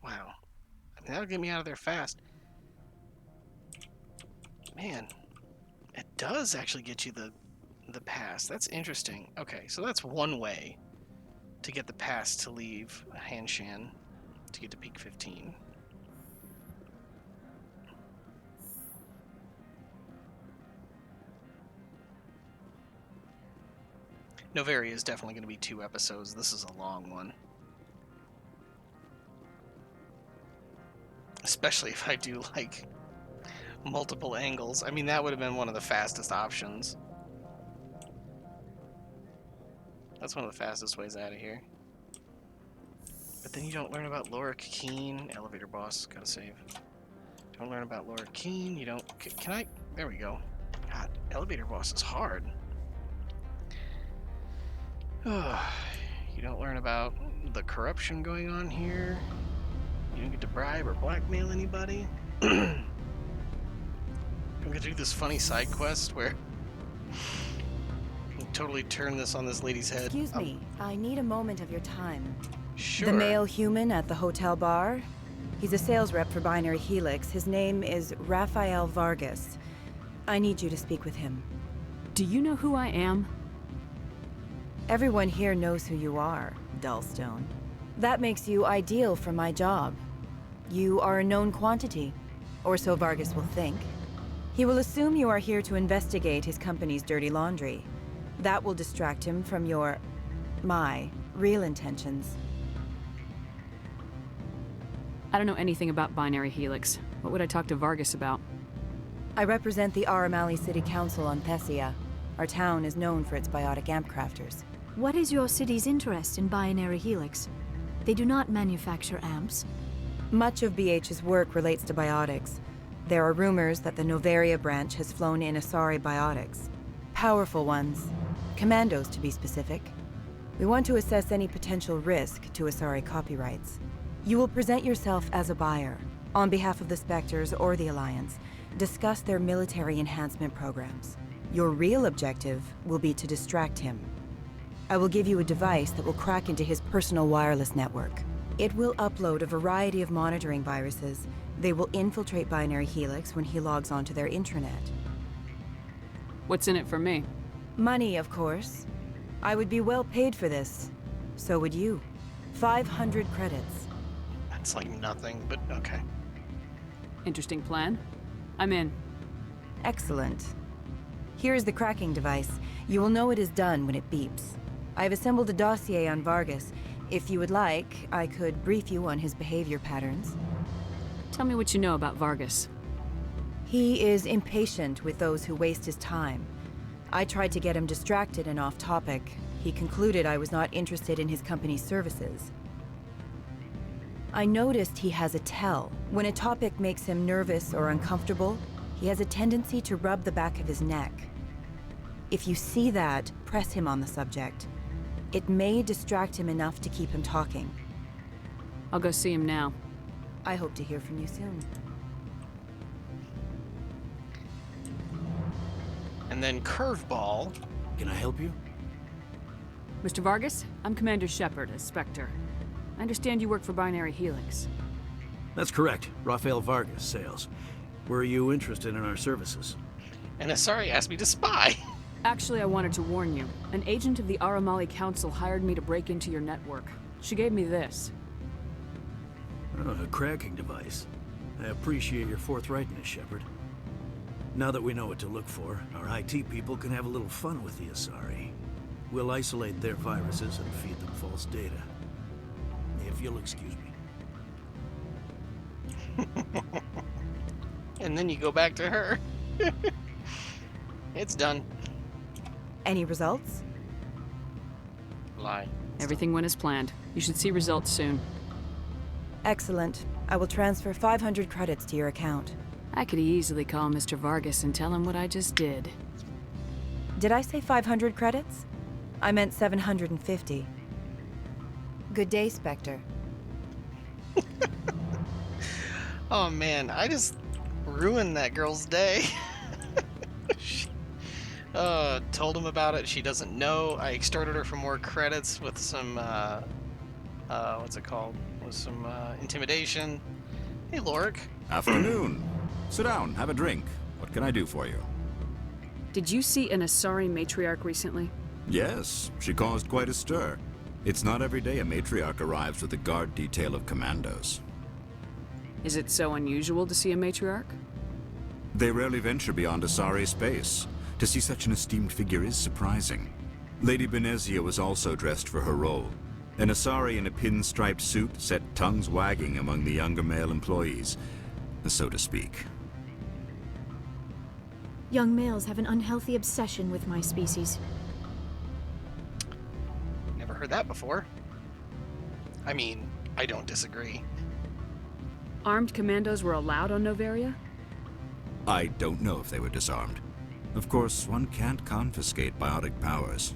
I mean, that'll get me out of there fast. Man, it does actually get you the pass. That's interesting. Okay, so that's one way to get the pass to leave Hanshan to get to peak 15. Noveria is definitely going to be 2 episodes. This is a long one. Especially if I do, like, multiple angles. I mean, that would have been one of the fastest options. That's one of the fastest ways out of here. But then you don't learn about Laura Keene. Elevator boss, gotta save. Don't learn about Laura Keene. You don't... Can I... There we go. God, elevator boss is hard. You don't learn about the corruption going on here. You don't get to bribe or blackmail anybody. Don't get to do this funny side quest where you totally turn this on this lady's head. Excuse me, I need a moment of your time. Sure. The male human at the hotel bar? He's a sales rep for Binary Helix. His name is Rafael Vargas. I need you to speak with him. Do you know who I am? Everyone here knows who you are, Dullstone. That makes you ideal for my job. You are a known quantity, or so Vargas will think. He will assume you are here to investigate his company's dirty laundry. That will distract him from my real intentions. I don't know anything about Binary Helix. What would I talk to Vargas about? I represent the Aramali City Council on Thessia. Our town is known for its biotic amp crafters. What is your city's interest in Binary Helix? They do not manufacture amps. Much of BH's work relates to biotics. There are rumors that the Noveria branch has flown in Asari biotics. Powerful ones. Commandos, to be specific. We want to assess any potential risk to Asari copyrights. You will present yourself as a buyer, on behalf of the Spectres or the Alliance. Discuss their military enhancement programs. Your real objective will be to distract him. I will give you a device that will crack into his personal wireless network. It will upload a variety of monitoring viruses. They will infiltrate Binary Helix when he logs onto their intranet. What's in it for me? Money, of course. I would be well paid for this. So would you. 500 credits. That's like nothing, but okay. Interesting plan. I'm in. Excellent. Here is the cracking device. You will know it is done when it beeps. I have assembled a dossier on Vargas. If you would like, I could brief you on his behavior patterns. Tell me what you know about Vargas. He is impatient with those who waste his time. I tried to get him distracted and off topic. He concluded I was not interested in his company's services. I noticed he has a tell. When a topic makes him nervous or uncomfortable, he has a tendency to rub the back of his neck. If you see that, press him on the subject. It may distract him enough to keep him talking. I'll go see him now. I hope to hear from you soon. And then curveball. Can I help you? Mr. Vargas, I'm Commander Shepard, a Spectre. I understand you work for Binary Helix. That's correct. Rafael Vargas, sales. Were you interested in our services? And Asari asked me to spy. Actually, I wanted to warn you. An agent of the Aramali Council hired me to break into your network. She gave me this. Oh, a cracking device. I appreciate your forthrightness, Shepard. Now that we know what to look for, our IT people can have a little fun with the Asari. We'll isolate their viruses and feed them false data. If you'll excuse me. And then you go back to her. It's done. Any results? Lie. Everything went as planned. You should see results soon. Excellent. I will transfer 500 credits to your account. I could easily call Mr. Vargas and tell him what I just did. Did I say 500 credits? I meant 750. Good day, Spectre. Oh man, I just ruined that girl's day. Told him about it. She doesn't know. I extorted her for more credits with some, what's it called? With some, intimidation. Hey, Lorik. Afternoon. Sit down, have a drink. What can I do for you? Did you see an Asari matriarch recently? Yes, she caused quite a stir. It's not every day a matriarch arrives with a guard detail of commandos. Is it so unusual to see a matriarch? They rarely venture beyond Asari space. To see such an esteemed figure is surprising. Lady Benezia was also dressed for her role. An Asari in a pinstriped suit set tongues wagging among the younger male employees, so to speak. Young males have an unhealthy obsession with my species. Never heard that before. I mean, I don't disagree. Armed commandos were allowed on Noveria? I don't know if they were disarmed. Of course, one can't confiscate biotic powers.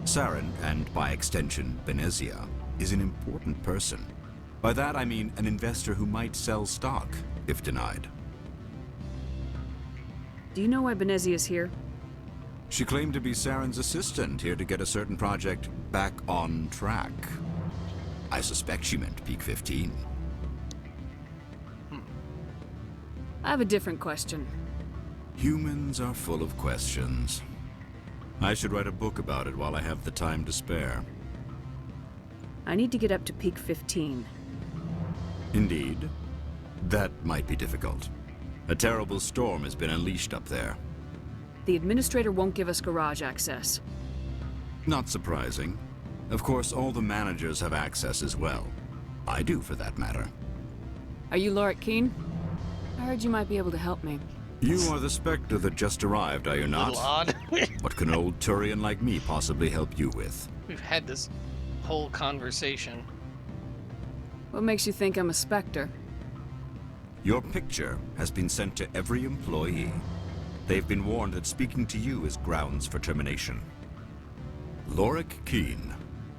Saren, and by extension, Benezia, is an important person. By that I mean an investor who might sell stock, if denied. Do you know why Benezia is here? She claimed to be Saren's assistant, here to get a certain project back on track. I suspect she meant Peak 15. I have a different question. Humans are full of questions. I should write a book about it while I have the time to spare. I need to get up to Peak 15. Indeed. That might be difficult. A terrible storm has been unleashed up there. The Administrator won't give us garage access. Not surprising. Of course, all the managers have access as well. I do, for that matter. Are you Lorik Keen? I heard you might be able to help me. You are the Spectre that just arrived, are you not? A little odd. What can an old Turian like me possibly help you with? We've had this whole conversation. What makes you think I'm a Spectre? Your picture has been sent to every employee. They've been warned that speaking to you is grounds for termination. Lorik Keen.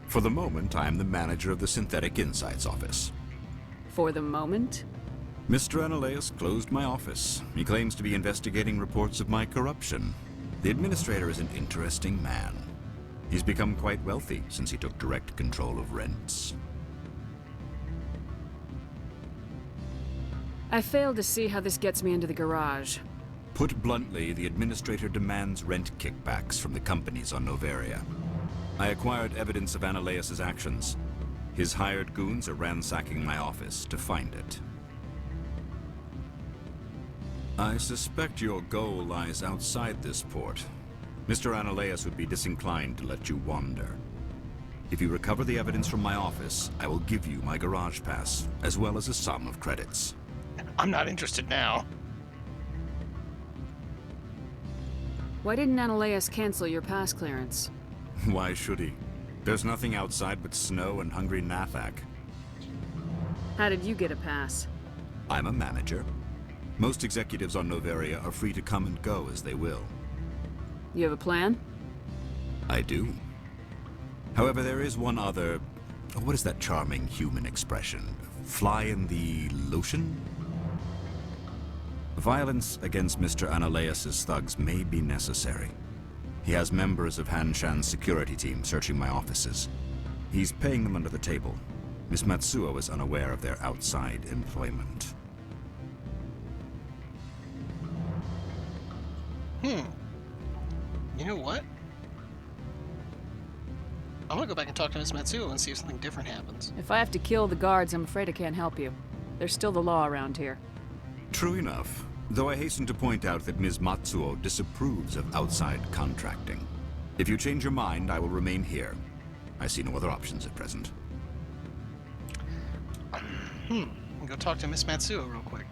For the moment, I am the manager of the Synthetic Insights Office. For the moment? Mr. Analaeus closed my office. He claims to be investigating reports of my corruption. The administrator is an interesting man. He's become quite wealthy since he took direct control of rents. I fail to see how this gets me into the garage. Put bluntly, the administrator demands rent kickbacks from the companies on Noveria. I acquired evidence of Analaeus' actions. His hired goons are ransacking my office to find it. I suspect your goal lies outside this port. Mr. Analaeus would be disinclined to let you wander. If you recover the evidence from my office, I will give you my garage pass, as well as a sum of credits. I'm not interested now. Why didn't Analaeus cancel your pass clearance? Why should he? There's nothing outside but snow and hungry Nathak. How did you get a pass? I'm a manager. Most executives on Noveria are free to come and go as they will. You have a plan? I do. However, there is one other... what is that charming human expression? Fly in the lotion? Violence against Mr. Analaeus' thugs may be necessary. He has members of Hanshan's security team searching my offices. He's paying them under the table. Miss Matsuo is unaware of their outside employment. You know what? I'm gonna go back and talk to Miss Matsuo and see if something different happens. If I have to kill the guards, I'm afraid I can't help you. There's still the law around here. True enough, though I hasten to point out that Ms. Matsuo disapproves of outside contracting. If you change your mind, I will remain here. I see no other options at present. I'll go talk to Miss Matsuo real quick.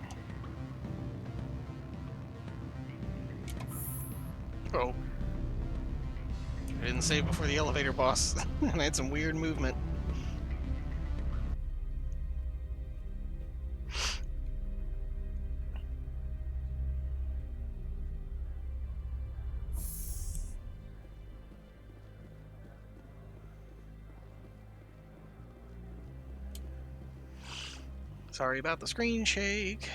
Oh. I didn't save before the elevator boss, and I had some weird movement. Sorry about the screen shake.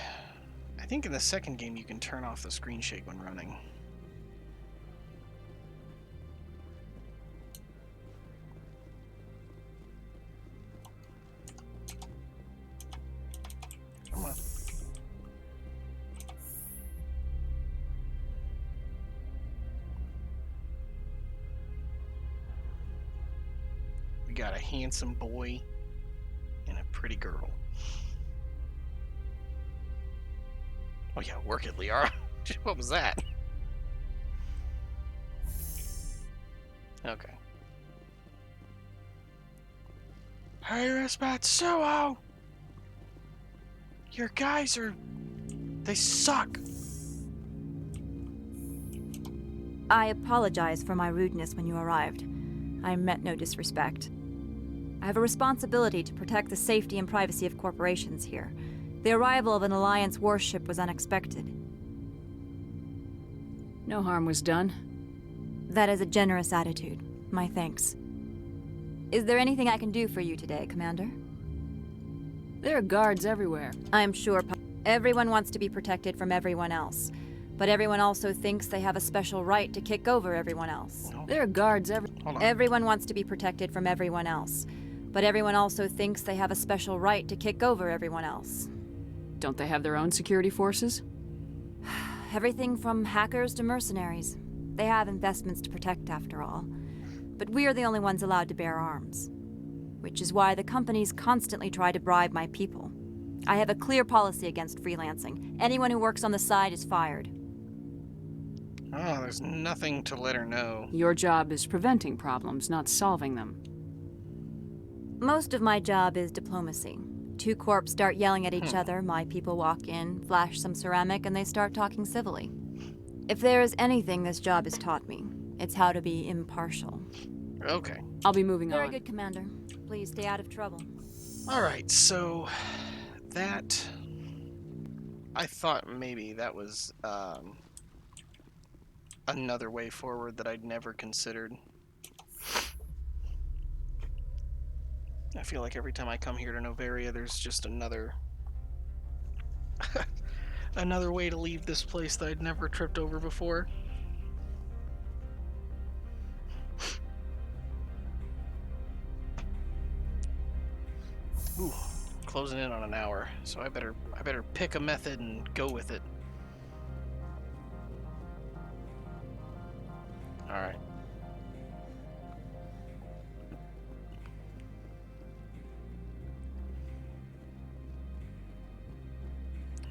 I think in the second game you can turn off the screen shake when running. We got a handsome boy and a pretty girl. Oh yeah, work it, Liara. What was that? Okay. Hey, Miss Matsuo! Your guys are... they suck! I apologize for my rudeness when you arrived. I meant no disrespect. I have a responsibility to protect the safety and privacy of corporations here. The arrival of an Alliance warship was unexpected. No harm was done. That is a generous attitude. My thanks. Is there anything I can do for you today, Commander? There are guards everywhere. I'm sure everyone wants to be protected from everyone else. But everyone also thinks they have a special right to kick over everyone else. There are guards everywhere. Everyone wants to be protected from everyone else. But everyone also thinks they have a special right to kick over everyone else. Don't they have their own security forces? Everything from hackers to mercenaries. They have investments to protect, after all. But we are the only ones allowed to bear arms. Which is why the companies constantly try to bribe my people. I have a clear policy against freelancing. Anyone who works on the side is fired. Oh, there's nothing to let her know. Your job is preventing problems, not solving them. Most of my job is diplomacy. Two corps start yelling at each other, my people walk in, flash some ceramic, and they start talking civilly. If there is anything this job has taught me, it's how to be impartial. Okay. I'll be moving on. Very good, Commander. Please stay out of trouble. Alright, so... that... I thought maybe that was, another way forward that I'd never considered. I feel like every time I come here to Noveria, there's just another... another way to leave this place that I'd never tripped over before. Ooh, closing in on an hour, so I better pick a method and go with it. All right.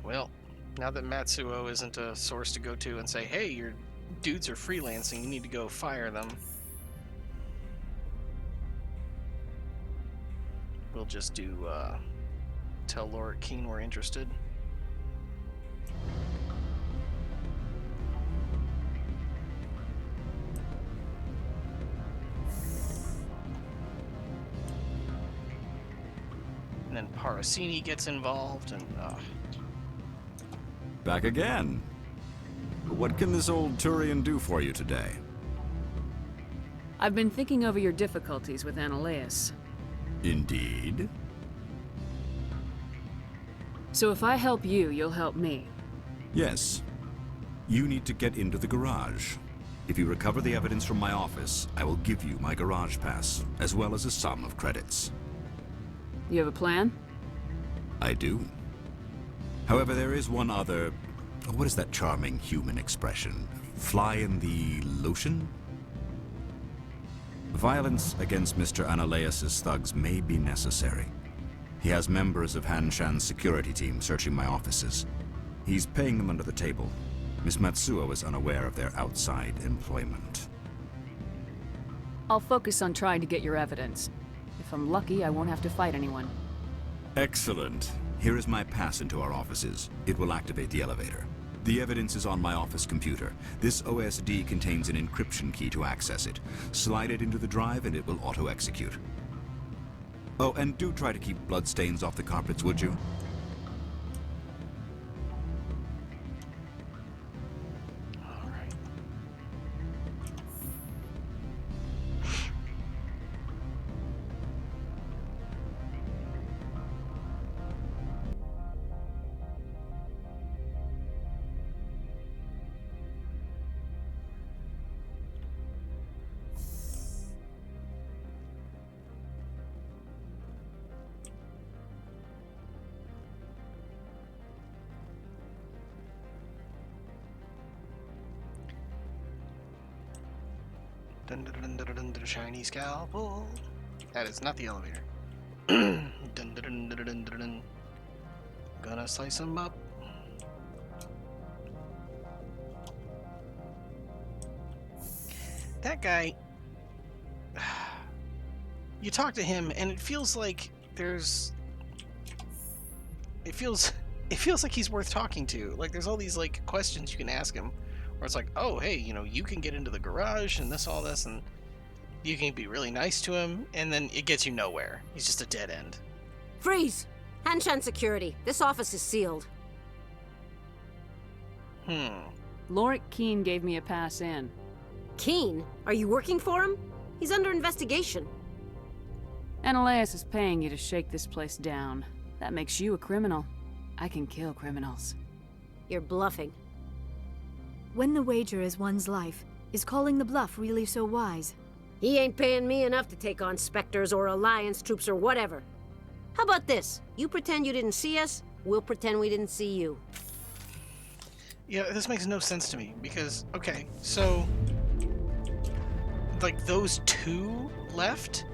Well, now that Matsuo isn't a source to go to and say, hey, your dudes are freelancing, you need to go fire them. We'll just do, tell Lord Keen we're interested. And then Parasini gets involved, and, Back again. What can this old Turian do for you today? I've been thinking over your difficulties with Analeus. Indeed. So if I help you, you'll help me. Yes. You need to get into the garage. If you recover the evidence from my office, I will give you my garage pass, as well as a sum of credits. You have a plan? I do. However, there is one other... what is that charming human expression? Fly in the lotion? Violence against Mr. Analeus' thugs may be necessary. He has members of Han Shan's security team searching my offices. He's paying them under the table. Miss Matsuo is unaware of their outside employment. I'll focus on trying to get your evidence. If I'm lucky, I won't have to fight anyone. Excellent. Here is my pass into our offices. It will activate the elevator. The evidence is on my office computer. This OSD contains an encryption key to access it. Slide it into the drive and it will auto-execute. Oh, and do try to keep bloodstains off the carpets, would you? Dun, dun, dun, dun, dun, dun, shiny scalpel. That is not the elevator. Dun, dun, dun, dun, dun, dun, dun. Gonna slice him up. That guy, you talk to him and it feels like it feels like he's worth talking to. Like there's all these like questions you can ask him where it's like, oh hey, you know, you can get into the garage and all this, and you can be really nice to him, and then it gets you nowhere. He's just a dead end. Freeze! Hanshan security. This office is sealed. Lorik Keene gave me a pass in. Keene? Are you working for him? He's under investigation. Ananias is paying you to shake this place down. That makes you a criminal. I can kill criminals. You're bluffing. When the wager is one's life, is calling the bluff really so wise? He ain't paying me enough to take on Spectres or Alliance troops or whatever. How about this? You pretend you didn't see us, we'll pretend we didn't see you. Yeah, this makes no sense to me, because, okay, so, like, those two left,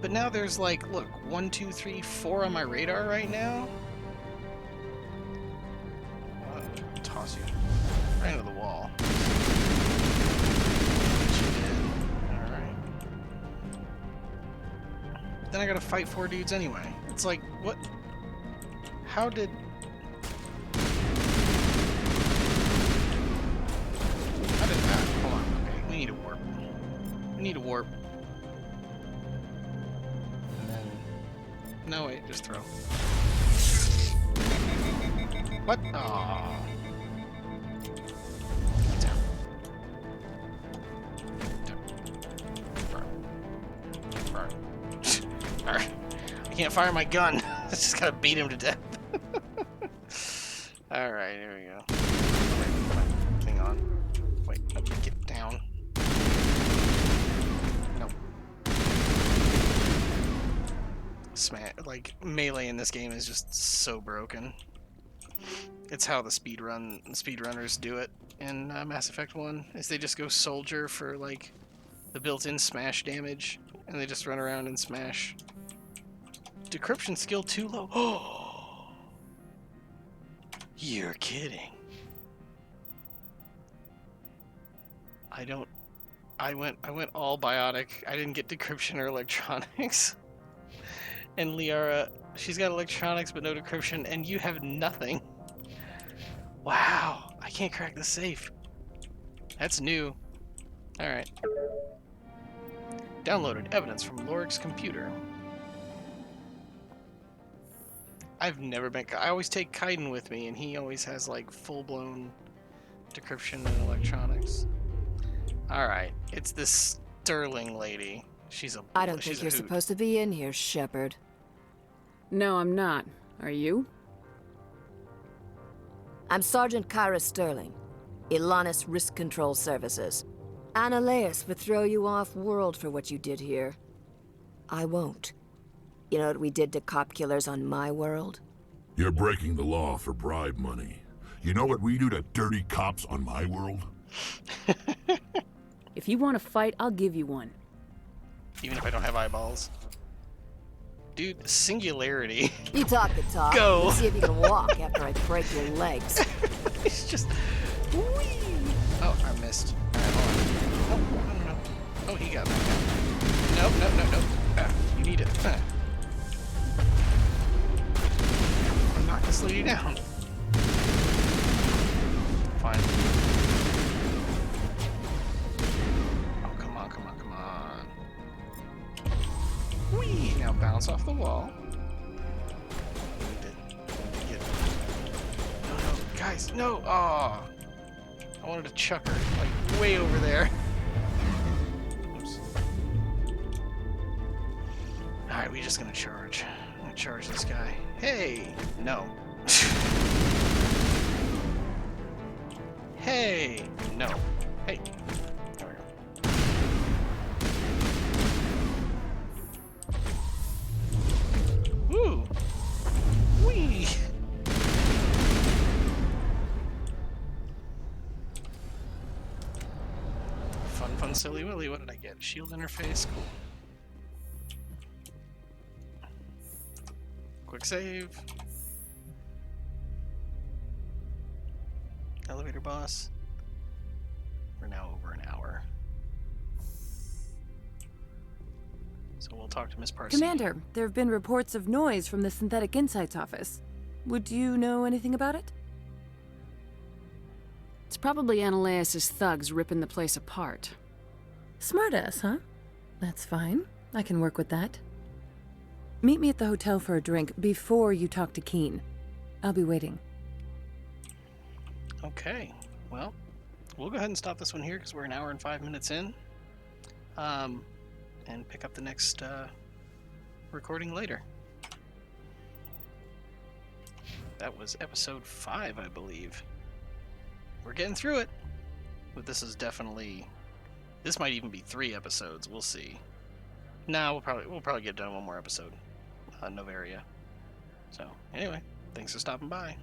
but now there's, like, look, 1, 2, 3, 4 on my radar right now. I'll toss you right into the wall. Alright. Then I gotta fight 4 dudes anyway. It's like, what? How did... Hold on, okay, we need a warp. We need a warp. And then... No, wait, just throw. What? Aww. Down. Burn. Alright. I can't fire my gun. I just gotta beat him to death. Alright, here we go. Hang on. Wait, get down. Nope. Like, melee in this game is just so broken. It's how the speedrunners do it in Mass Effect 1, is they just go soldier for, like, the built-in smash damage, and they just run around and smash. Decryption skill too low. Oh! You're kidding. I went all biotic. I didn't get decryption or electronics. And Liara, she's got electronics but no decryption, and you have nothing. Wow, I can't crack the safe. That's new. Alright. Downloaded evidence from Lorik's computer. I've never been... I always take Kaiden with me, and he always has, like, full-blown decryption and electronics. Alright, it's this Sterling lady. She's a... I don't think you're supposed to be in here, Shepard. No, I'm not. Are you? I'm Sergeant Kyra Sterling, Ilanis Risk Control Services. Ananias would throw you off-world for what you did here. I won't. You know what we did to cop killers on my world? You're breaking the law for bribe money. You know what we do to dirty cops on my world? If you want to fight, I'll give you one. Even if I don't have eyeballs. Dude, singularity. You talk the talk. Go. Let's see if you can walk after I break your legs. It's just... Whee! Oh, I missed. Alright, hold on. No. Oh, he got back out. Nope. You need it. I'm not gonna slow you down. Fine. Oh, come on. Whee! Now bounce off the wall. No, guys, no! Oh, I wanted to chuck her, like, way over there. Oops. Alright, we're just gonna charge. I'm gonna charge this guy. Hey! No. Hey! No. Hey. There we go. Woo! Whee! Fun, silly willy. What did I get? Shield interface? Cool. quick save. Elevator boss. We're now over an hour. So we'll talk to Miss Parsi. Commander, there have been reports of noise from the Synthetic Insights office. Would you know anything about it? It's probably Ananias' thugs ripping the place apart. Smartass, huh? That's fine. I can work with that. Meet me at the hotel for a drink before you talk to Keen. I'll be waiting. Okay, well, we'll go ahead and stop this one here because we're an hour and 5 minutes in. And pick up the next recording later. That was episode 5, I believe. We're getting through it. But this is definitely... This might even be 3 episodes. We'll see. No, we'll probably get done one more episode. Noveria. So, anyway, thanks for stopping by.